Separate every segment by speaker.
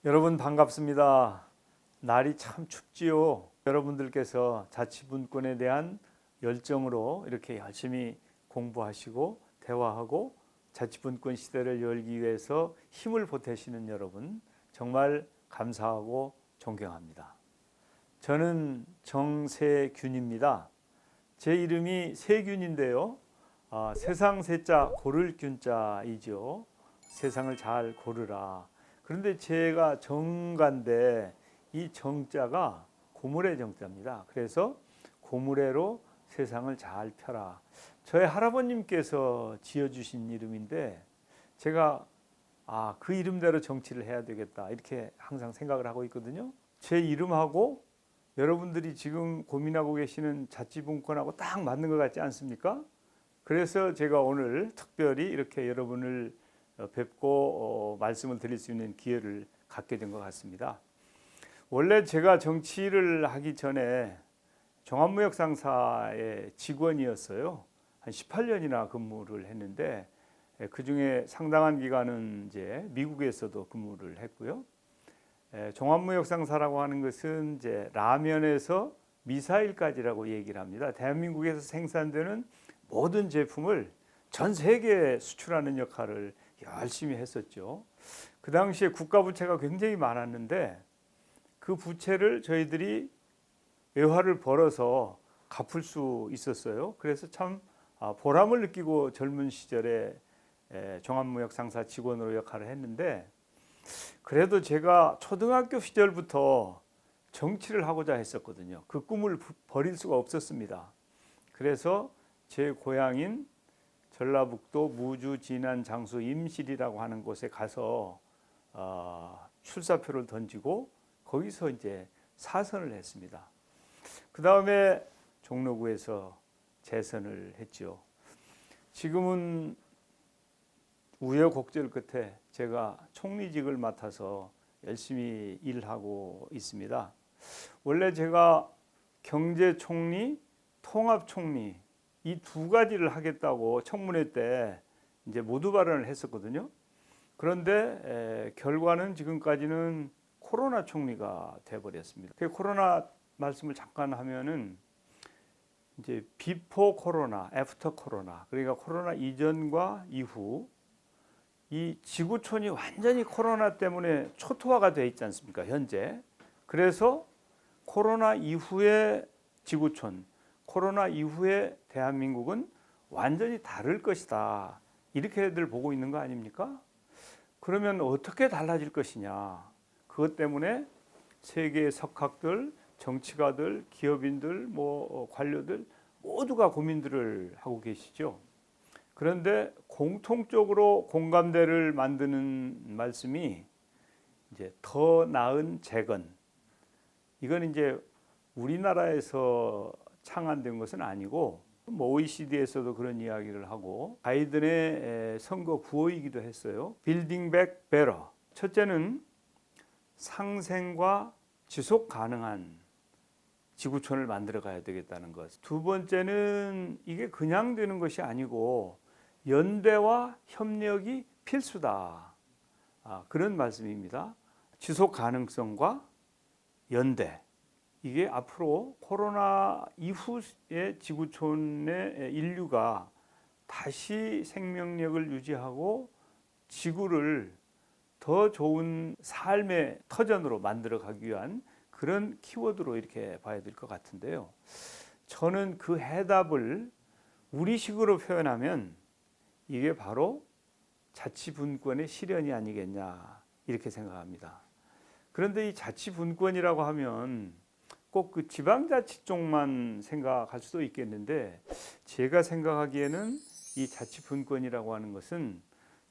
Speaker 1: 여러분 반갑습니다. 날이 참 춥지요. 여러분들께서 자치분권에 대한 열정으로 이렇게 열심히 공부하시고 대화하고 자치분권 시대를 열기 위해서 힘을 보태시는 여러분 정말 감사하고 존경합니다. 저는 정세균입니다. 제 이름이 세균인데요. 세상 세자 고를 균자이죠. 세상을 잘 고르라. 그런데 제가 정가인데 이 정자가 고물의 정자입니다. 그래서 고물회로 세상을 잘 펴라. 저의 할아버님께서 지어주신 이름인데 제가 그 이름대로 정치를 해야 되겠다 이렇게 항상 생각을 하고 있거든요. 제 이름하고 여러분들이 지금 고민하고 계시는 자치분권하고 딱 맞는 것 같지 않습니까? 그래서 제가 오늘 특별히 이렇게 여러분을 뵙고 말씀을 드릴 수 있는 기회를 갖게 된 것 같습니다. 원래 제가 정치를 하기 전에 종합무역상사의 직원이었어요. 한 18년이나 근무를 했는데 그 중에 상당한 기간은 이제 미국에서도 근무를 했고요. 종합무역상사라고 하는 것은 이제 라면에서 미사일까지라고 얘기를 합니다. 대한민국에서 생산되는 모든 제품을 전 세계에 수출하는 역할을 열심히 했었죠. 그 당시에 국가 부채가 굉장히 많았는데 그 부채를 저희들이 외화를 벌어서 갚을 수 있었어요. 그래서 참 보람을 느끼고 젊은 시절에 종합무역상사 직원으로 역할을 했는데 그래도 제가 초등학교 시절부터 정치를 하고자 했었거든요. 그 꿈을 버릴 수가 없었습니다. 그래서 제 고향인 전라북도 무주 진안 장수 임실이라고 하는 곳에 가서 출사표를 던지고 거기서 이제 사선을 했습니다. 그 다음에 종로구에서 재선을 했죠. 지금은 우여곡절 끝에 제가 총리직을 맡아서 열심히 일하고 있습니다. 원래 제가 경제총리, 통합총리 이 두 가지를 하겠다고 청문회 때 이제 모두 발언을 했었거든요. 그런데 결과는 지금까지는 코로나 총리가 돼버렸습니다. 그 코로나 말씀을 잠깐 하면은 이제 비포 코로나, 애프터 코로나, 그러니까 코로나 이전과 이후 이 지구촌이 완전히 코로나 때문에 초토화가 돼 있지 않습니까? 현재. 그래서 코로나 이후의 지구촌, 코로나 이후의 대한민국은 완전히 다를 것이다. 이렇게들 보고 있는 거 아닙니까? 그러면 어떻게 달라질 것이냐? 그것 때문에 세계의 석학들, 정치가들, 기업인들, 관료들 모두가 고민들을 하고 계시죠. 그런데 공통적으로 공감대를 만드는 말씀이 이제 더 나은 재건. 이건 이제 우리나라에서 창안된 것은 아니고 OECD에서도 그런 이야기를 하고 바이든의 선거 구호이기도 했어요. Building Back Better. 첫째는 상생과 지속 가능한 지구촌을 만들어 가야 되겠다는 것. 두 번째는 이게 그냥 되는 것이 아니고 연대와 협력이 필수다. 그런 말씀입니다. 지속 가능성과 연대. 이게 앞으로 코로나 이후의 지구촌의 인류가 다시 생명력을 유지하고 지구를 더 좋은 삶의 터전으로 만들어 가기 위한 그런 키워드로 이렇게 봐야 될 것 같은데요. 저는 그 해답을 우리식으로 표현하면 이게 바로 자치분권의 실현이 아니겠냐 이렇게 생각합니다. 그런데 이 자치분권이라고 하면 꼭 그 지방자치 쪽만 생각할 수도 있겠는데 제가 생각하기에는 이 자치분권이라고 하는 것은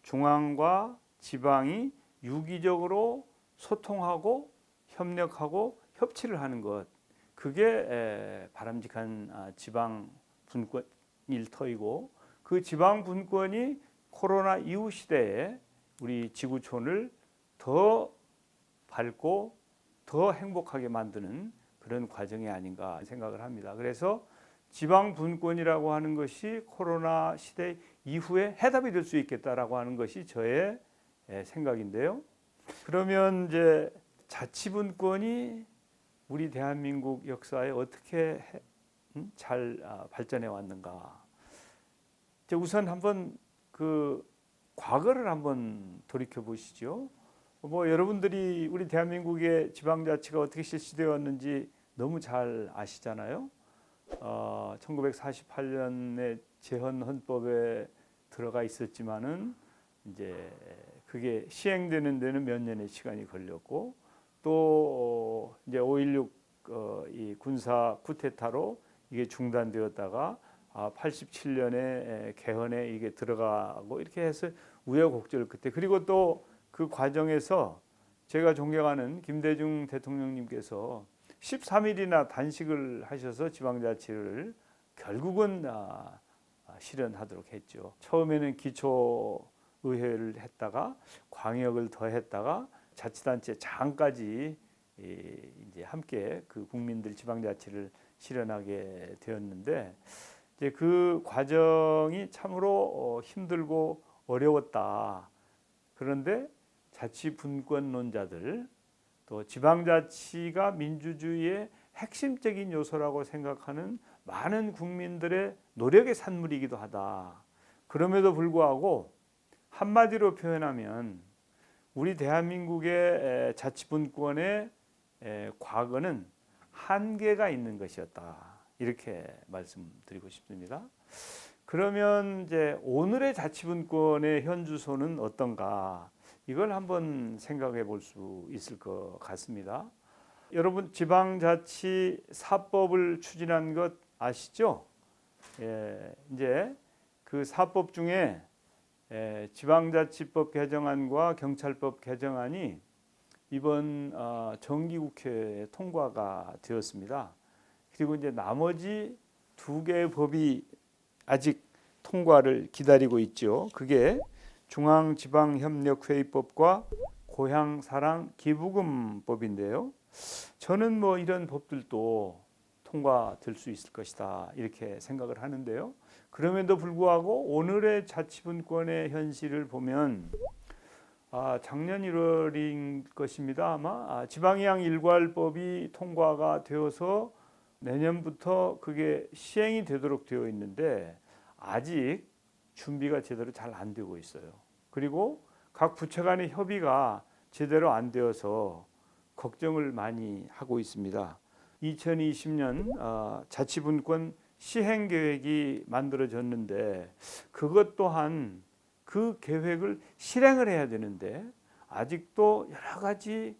Speaker 1: 중앙과 지방이 유기적으로 소통하고 협력하고 협치를 하는 것, 그게 바람직한 지방분권일 터이고 그 지방분권이 코로나 이후 시대에 우리 지구촌을 더 밝고 더 행복하게 만드는 그런 과정이 아닌가 생각을 합니다. 그래서 지방분권이라고 하는 것이 코로나 시대 이후에 해답이 될 수 있겠다라고 하는 것이 저의 생각인데요. 그러면 이제 자치분권이 우리 대한민국 역사에 어떻게 잘 발전해 왔는가? 이제 우선 한번 그 과거를 한번 돌이켜 보시죠. 뭐 여러분들이 우리 대한민국의 지방자치가 어떻게 실시되었는지 너무 잘 아시잖아요. 1948년에 재헌헌법에 들어가 있었지만은 이제 그게 시행되는 데는 몇 년의 시간이 걸렸고 또 이제 5.16 이 군사 쿠데타로 이게 중단되었다가 87년에 개헌에 이게 들어가고 이렇게 해서 우여곡절 끝에 그리고 또 그 과정에서 제가 존경하는 김대중 대통령님께서 13일이나 단식을 하셔서 지방자치를 결국은 실현하도록 했죠. 처음에는 기초의회를 했다가 광역을 더했다가 자치단체 장까지 이제 함께 그 국민들 지방자치를 실현하게 되었는데 이제 그 과정이 참으로 힘들고 어려웠다. 그런데 자치분권론자들 또 지방자치가 민주주의의 핵심적인 요소라고 생각하는 많은 국민들의 노력의 산물이기도 하다. 그럼에도 불구하고 한마디로 표현하면 우리 대한민국의 자치분권의 과거는 한계가 있는 것이었다. 이렇게 말씀드리고 싶습니다. 그러면 이제 오늘의 자치분권의 현주소는 어떤가? 이걸 한번 생각해 볼 수 있을 것 같습니다. 여러분 지방자치 4법을 추진한 것 아시죠? 이제 그 4법 중에 지방자치법 개정안과 경찰법 개정안이 이번 정기국회에 통과가 되었습니다. 그리고 이제 나머지 2개의 법이 아직 통과를 기다리고 있죠. 그게 중앙지방협력회의법과 고향사랑기부금법인데요. 저는 뭐 이런 법들도 통과될 수 있을 것이다 이렇게 생각을 하는데요. 그럼에도 불구하고 오늘의 자치분권의 현실을 보면 작년 1월인 것입니다. 아마 지방이양 일괄법이 통과가 되어서 내년부터 그게 시행이 되도록 되어 있는데 아직 준비가 제대로 잘 안 되고 있어요. 그리고 각 부처 간의 협의가 제대로 안 되어서 걱정을 많이 하고 있습니다. 2020년 자치분권 시행계획이 만들어졌는데 그것 또한 그 계획을 실행을 해야 되는데 아직도 여러 가지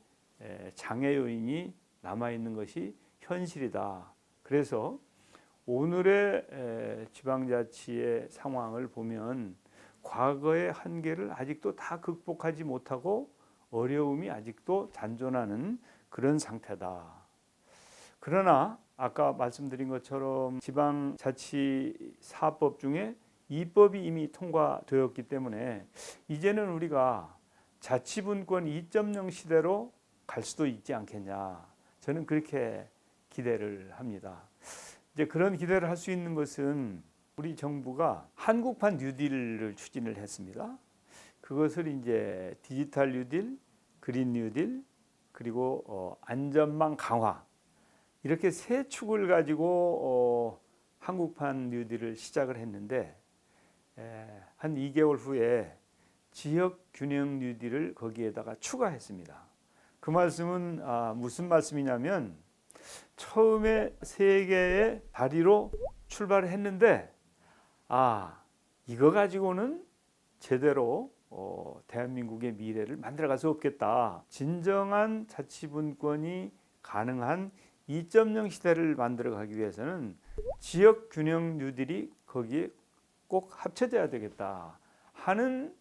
Speaker 1: 장애 요인이 남아있는 것이 현실이다. 그래서 오늘의 지방자치의 상황을 보면 과거의 한계를 아직도 다 극복하지 못하고 어려움이 아직도 잔존하는 그런 상태다. 그러나 아까 말씀드린 것처럼 지방자치 4법 중에 2법이 이미 통과되었기 때문에 이제는 우리가 자치분권 2.0 시대로 갈 수도 있지 않겠냐. 저는 그렇게 기대를 합니다. 이제 그런 기대를 할 수 있는 것은 우리 정부가 한국판 뉴딜을 추진을 했습니다. 그것을 이제 디지털 뉴딜, 그린 뉴딜, 그리고 안전망 강화 이렇게 세 축을 가지고 한국판 뉴딜을 시작을 했는데 한 2개월 후에 지역 균형 뉴딜을 거기에다가 추가했습니다. 그 말씀은 무슨 말씀이냐면 처음에 3개의 다리로 출발을 했는데 이거 가지고는 제대로 대한민국의 미래를 만들어갈 수 없겠다. 진정한 자치분권이 가능한 2.0 시대를 만들어가기 위해서는 지역 균형 뉴딜이 거기에 꼭 합쳐져야 되겠다 하는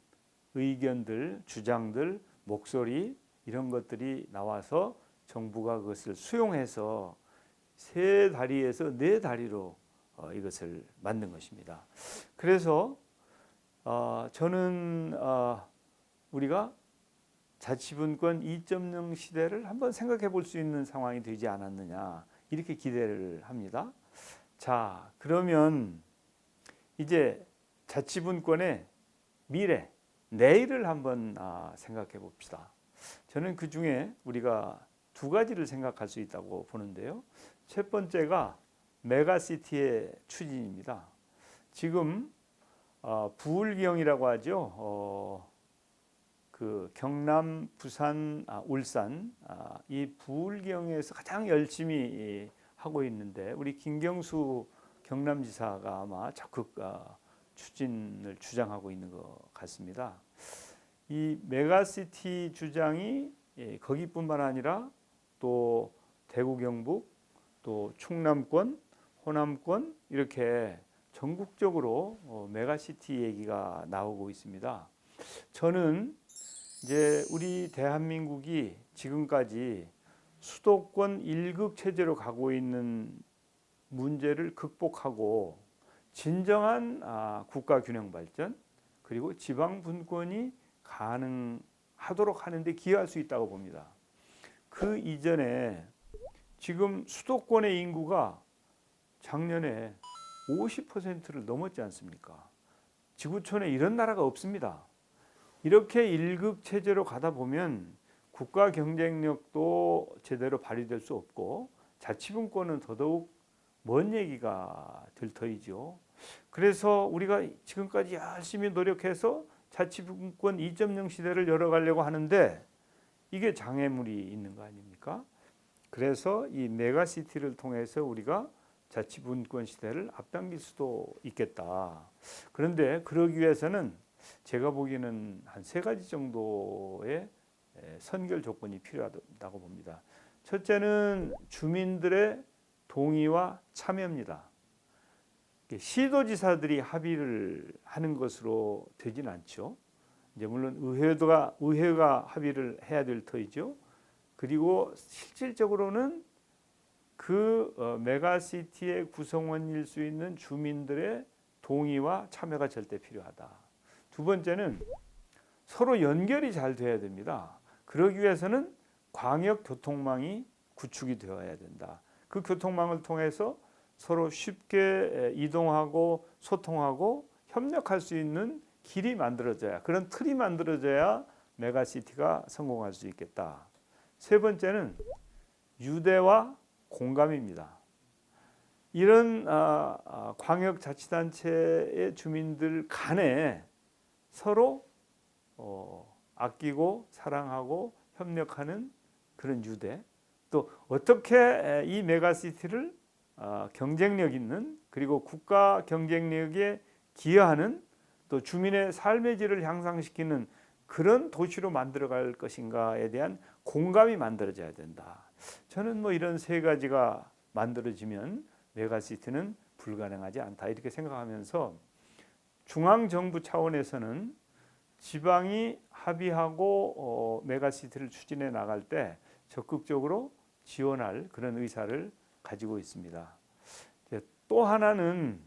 Speaker 1: 의견들, 주장들, 목소리 이런 것들이 나와서 정부가 그것을 수용해서 3다리에서 4다리로 이것을 만든 것입니다. 그래서 저는 우리가 자치분권 2.0 시대를 한번 생각해 볼 수 있는 상황이 되지 않았느냐 이렇게 기대를 합니다. 자, 그러면 이제 자치분권의 미래, 내일을 한번 생각해 봅시다. 저는 그 중에 우리가 두 가지를 생각할 수 있다고 보는데요. 첫 번째가 메가시티의 추진입니다. 지금 부울경이라고 하죠. 그 경남, 부산, 울산 이 부울경에서 가장 열심히 하고 있는데 우리 김경수 경남지사가 아마 적극 추진을 주장하고 있는 것 같습니다. 이 메가시티 주장이 거기뿐만 아니라 또 대구 경북 또 충남권, 호남권 이렇게 전국적으로 메가시티 얘기가 나오고 있습니다. 저는 이제 우리 대한민국이 지금까지 수도권 1극 체제로 가고 있는 문제를 극복하고 진정한 국가 균형 발전 그리고 지방 분권이 가능하도록 하는데 기여할 수 있다고 봅니다. 그 이전에 지금 수도권의 인구가 작년에 50%를 넘었지 않습니까? 지구촌에 이런 나라가 없습니다. 이렇게 1극 체제로 가다 보면 국가 경쟁력도 제대로 발휘될 수 없고 자치분권은 더더욱 먼 얘기가 될 터이죠. 그래서 우리가 지금까지 열심히 노력해서 자치분권 2.0 시대를 열어가려고 하는데 이게 장애물이 있는 거 아닙니까? 그래서 이 메가시티를 통해서 우리가 자치분권 시대를 앞당길 수도 있겠다. 그런데 그러기 위해서는 제가 보기에는 한 세 가지 정도의 선결 조건이 필요하다고 봅니다. 첫째는 주민들의 동의와 참여입니다. 시도지사들이 합의를 하는 것으로 되진 않죠. 이제 물론 의회가 합의를 해야 될 터이죠. 그리고 실질적으로는 그 메가시티의 구성원일 수 있는 주민들의 동의와 참여가 절대 필요하다. 두 번째는 서로 연결이 잘 돼야 됩니다. 그러기 위해서는 광역 교통망이 구축이 되어야 된다. 그 교통망을 통해서 서로 쉽게 이동하고 소통하고 협력할 수 있는 길이 만들어져야, 그런 틀이 만들어져야 메가시티가 성공할 수 있겠다. 세 번째는 유대와 공감입니다. 이런 광역자치단체의 주민들 간에 서로 아끼고 사랑하고 협력하는 그런 유대, 또 어떻게 이 메가시티를 경쟁력 있는 그리고 국가 경쟁력에 기여하는 또 주민의 삶의 질을 향상시키는 그런 도시로 만들어갈 것인가에 대한 공감이 만들어져야 된다. 저는 뭐 이런 세 가지가 만들어지면 메가시티는 불가능하지 않다 이렇게 생각하면서 중앙정부 차원에서는 지방이 합의하고 메가시티를 추진해 나갈 때 적극적으로 지원할 그런 의사를 가지고 있습니다. 또 하나는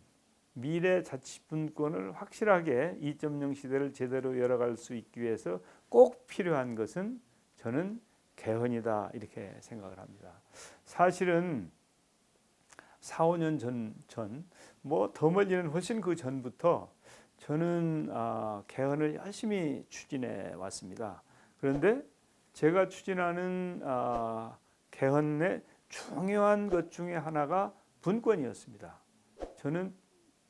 Speaker 1: 미래 자치분권을 확실하게 2.0 시대를 제대로 열어갈 수 있기 위해서 꼭 필요한 것은 저는 개헌이다 이렇게 생각을 합니다. 사실은 4, 5년 전 뭐 더 멀리는 훨씬 그 전부터 저는 개헌을 열심히 추진해 왔습니다. 그런데 제가 추진하는 개헌의 중요한 것 중에 하나가 분권이었습니다. 저는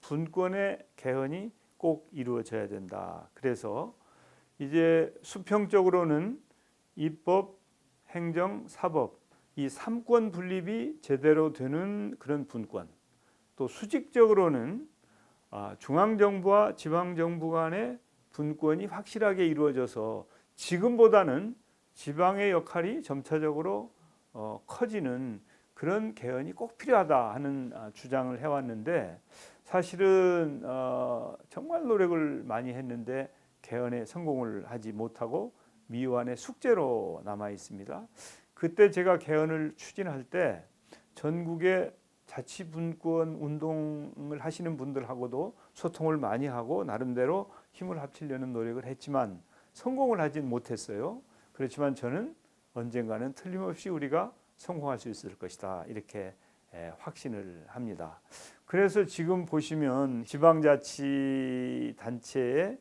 Speaker 1: 분권의 개헌이 꼭 이루어져야 된다. 그래서 이제 수평적으로는 입법, 행정, 사법 이 3권 분립이 제대로 되는 그런 분권, 또 수직적으로는 중앙정부와 지방정부 간의 분권이 확실하게 이루어져서 지금보다는 지방의 역할이 점차적으로 커지는 그런 개헌이 꼭 필요하다 하는 주장을 해왔는데 사실은 정말 노력을 많이 했는데 개헌에 성공을 하지 못하고 미완의 숙제로 남아 있습니다. 그때 제가 개헌을 추진할 때 전국의 자치분권 운동을 하시는 분들하고도 소통을 많이 하고 나름대로 힘을 합치려는 노력을 했지만 성공을 하진 못했어요. 그렇지만 저는 언젠가는 틀림없이 우리가 성공할 수 있을 것이다 이렇게 확신을 합니다. 그래서 지금 보시면 지방자치단체의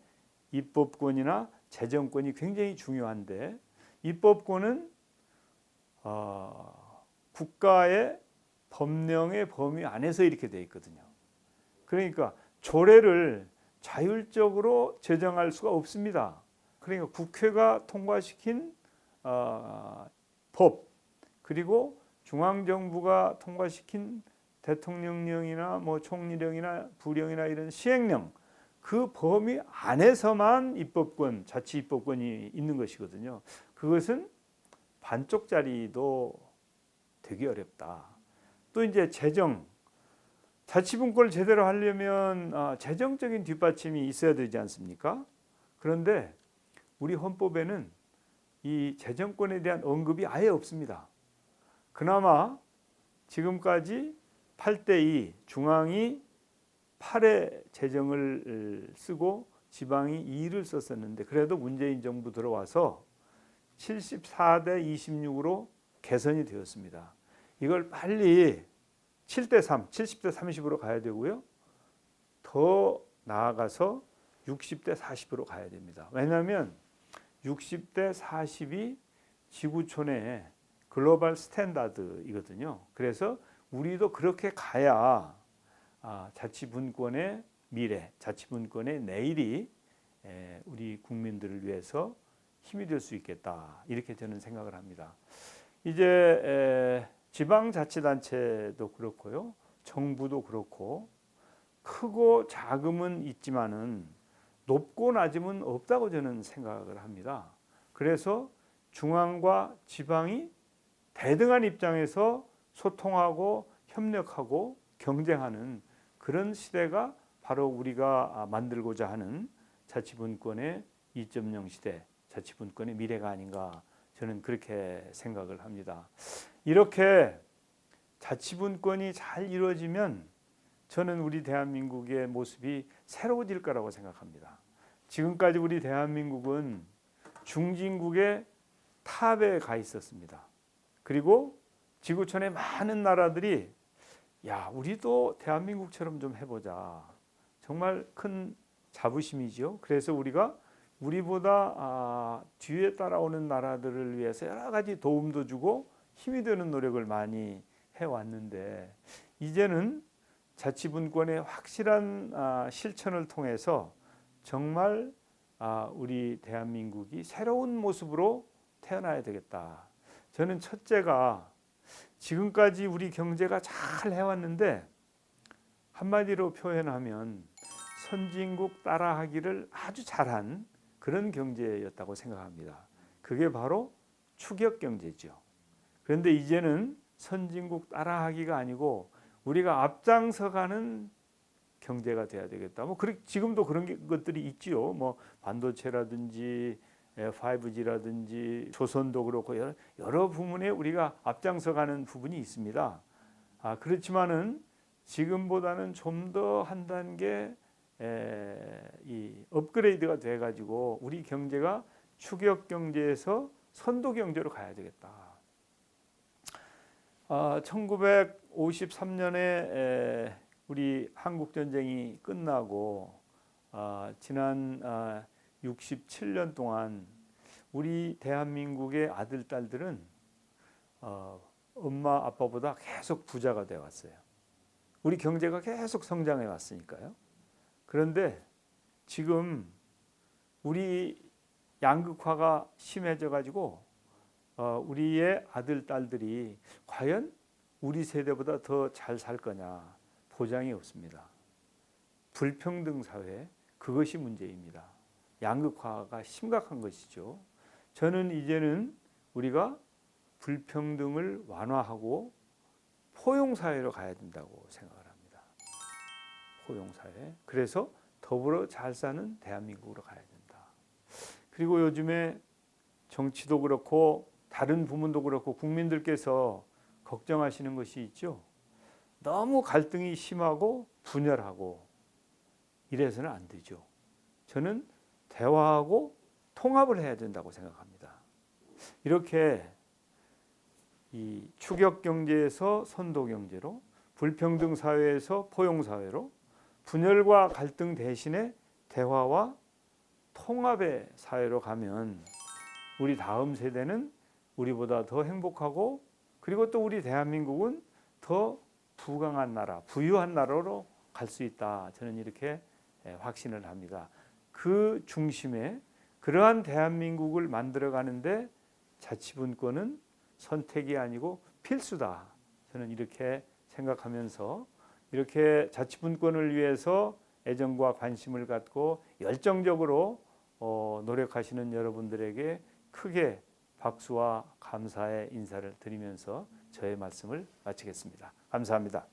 Speaker 1: 입법권이나 재정권이 굉장히 중요한데 입법권은 국가의 법령의 범위 안에서 이렇게 돼 있거든요. 그러니까 조례를 자율적으로 제정할 수가 없습니다. 그러니까 국회가 통과시킨 법, 그리고 중앙정부가 통과시킨 대통령령이나 뭐 총리령이나 부령이나 이런 시행령, 그 범위 안에서만 입법권, 자치 입법권이 있는 것이거든요. 그것은 반쪽짜리도 되기 어렵다. 또 이제 재정, 자치분권을 제대로 하려면 재정적인 뒷받침이 있어야 되지 않습니까? 그런데 우리 헌법에는 이 재정권에 대한 언급이 아예 없습니다. 그나마 지금까지 8대2, 중앙이 8의 재정을 쓰고 지방이 2를 썼었는데, 그래도 문재인 정부 들어와서 74대 26으로 개선이 되었습니다. 이걸 빨리 7대3, 70대 30으로 가야 되고요. 더 나아가서 60대 40으로 가야 됩니다. 왜냐하면 60대 40이 지구촌의 글로벌 스탠다드이거든요. 그래서 우리도 그렇게 가야 자치분권의 미래, 자치분권의 내일이 우리 국민들을 위해서 힘이 될 수 있겠다, 이렇게 저는 생각을 합니다. 이제 지방자치단체도 그렇고요, 정부도 그렇고, 크고 작음은 있지만은 높고 낮음은 없다고 저는 생각을 합니다. 그래서 중앙과 지방이 대등한 입장에서 소통하고 협력하고 경쟁하는 그런 시대가 바로 우리가 만들고자 하는 자치분권의 2.0 시대, 자치분권의 미래가 아닌가, 저는 그렇게 생각을 합니다. 이렇게 자치분권이 잘 이루어지면 저는 우리 대한민국의 모습이 새로워질 거라고 생각합니다. 지금까지 우리 대한민국은 중진국의 탑에 가 있었습니다. 그리고 지구촌의 많은 나라들이 야, 우리도 대한민국처럼 좀 해보자, 정말 큰 자부심이죠. 그래서 우리가 우리보다 뒤에 따라오는 나라들을 위해서 여러 가지 도움도 주고 힘이 되는 노력을 많이 해왔는데, 이제는 자치분권의 확실한 실천을 통해서 정말 우리 대한민국이 새로운 모습으로 태어나야 되겠다. 저는 첫째가, 지금까지 우리 경제가 잘 해왔는데 한마디로 표현하면 선진국 따라하기를 아주 잘한 그런 경제였다고 생각합니다. 그게 바로 추격 경제죠. 그런데 이제는 선진국 따라하기가 아니고 우리가 앞장서가는 경제가 돼야 되겠다. 지금도 그런 것들이 있지요. 반도체라든지 5G라든지 조선도 그렇고 여러 부분에 우리가 앞장서가는 부분이 있습니다. 그렇지만은 지금보다는 좀 더 한 단계 이 업그레이드가 돼가지고 우리 경제가 추격 경제에서 선도 경제로 가야 되겠다. 1953년에 우리 한국 전쟁이 끝나고 지난 67년 동안 우리 대한민국의 아들, 딸들은 엄마, 아빠보다 계속 부자가 되어 왔어요. 우리 경제가 계속 성장해 왔으니까요. 그런데 지금 우리 양극화가 심해져 가지고 우리의 아들, 딸들이 과연 우리 세대보다 더 잘 살 거냐, 보장이 없습니다. 불평등 사회, 그것이 문제입니다. 양극화가 심각한 것이죠. 저는 이제는 우리가 불평등을 완화하고 포용사회로 가야 된다고 생각을 합니다. 포용사회. 그래서 더불어 잘 사는 대한민국으로 가야 된다. 그리고 요즘에 정치도 그렇고 다른 부문도 그렇고 국민들께서 걱정하시는 것이 있죠. 너무 갈등이 심하고 분열하고 이래서는 안 되죠. 저는 대화하고 통합을 해야 된다고 생각합니다. 이렇게 이 추격 경제에서 선도 경제로, 불평등 사회에서 포용 사회로, 분열과 갈등 대신에 대화와 통합의 사회로 가면 우리 다음 세대는 우리보다 더 행복하고 그리고 또 우리 대한민국은 더 부강한 나라, 부유한 나라로 갈 수 있다. 저는 이렇게 확신을 합니다. 그 중심에 그러한 대한민국을 만들어가는데 자치분권은 선택이 아니고 필수다. 저는 이렇게 생각하면서 이렇게 자치분권을 위해서 애정과 관심을 갖고 열정적으로 노력하시는 여러분들에게 크게 박수와 감사의 인사를 드리면서 저의 말씀을 마치겠습니다. 감사합니다.